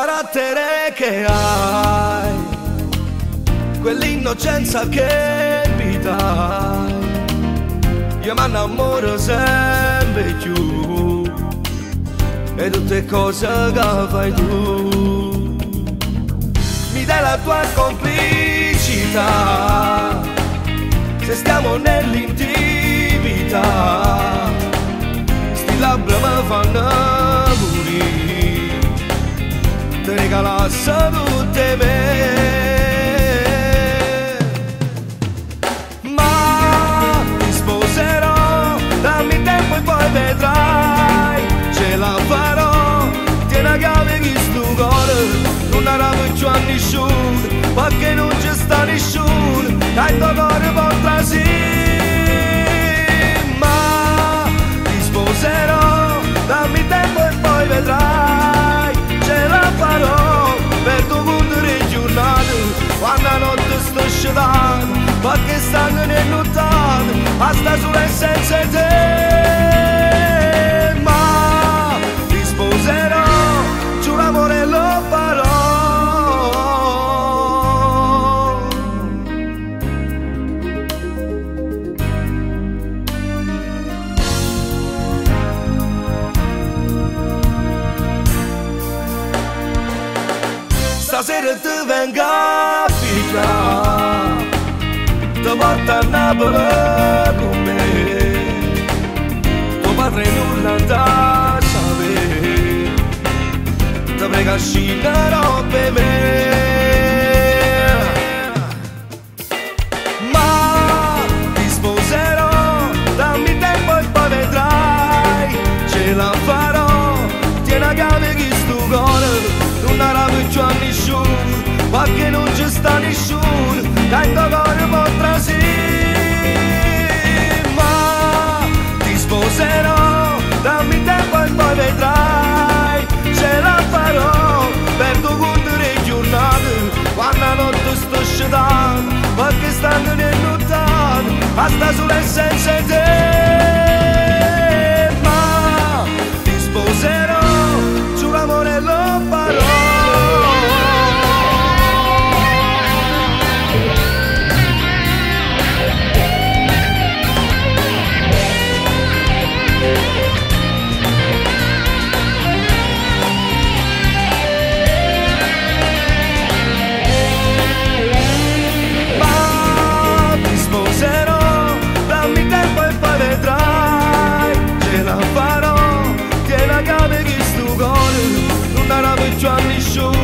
carattere che hai, quell'innocenza che mi dai, io mi innamoro sempre più e tutte cose che fai tu, mi dai la tua complicità, se stiamo nell'intimità, sti labbra mi fanno morire, ti regalassi tutte me. Ma ti sposerò, dammi tempo e poi vedrai, ce la farò, tieni a chiave chi sto cuore, non era più a nessuno, perché non c'è sta nessuno, dai tuo cuore potrà sì. Ma ti sposerò, dammi tempo e poi vedrai, ce la farò, per tu conto le giornate, quando la notte sto scendendo, perché stanno nel nottato, basta solo e senza te. Ma ti sposerò, giuro amore lo farò. Stasera ti vengo a pigliare, ti porto a Napoli con me, tuo padre nulla da sapere, ti prego scenderò per me. Ma ti sposerò, dammi tempo e poi vedrai, ce la farò, tieni a chiave chi sto cuore, non era più a nessuno, perché non c'è sta nessuno, dai tuo cuore potrà sì. Ma ti sposerò, dammi tempo e poi vedrai, ce la farò, per tu conto le giornate, quando la notte sto scendendo, perché stanno nel nottato, basta solo e senza te. Ma ti sposerò, giuro amore lo farò. A nessuno,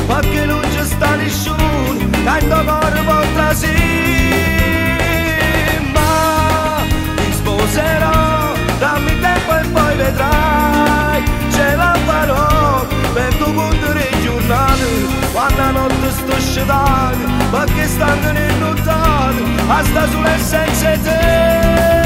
perché non c'è sta nessuno, dai tuo cuore potrà sì. Ma ti sposerò, dammi tempo e poi vedrai, ce la farò, per tu conto le giornate, quando la notte sto scendendo, perché stanno nel nottato, basta solo e senza te.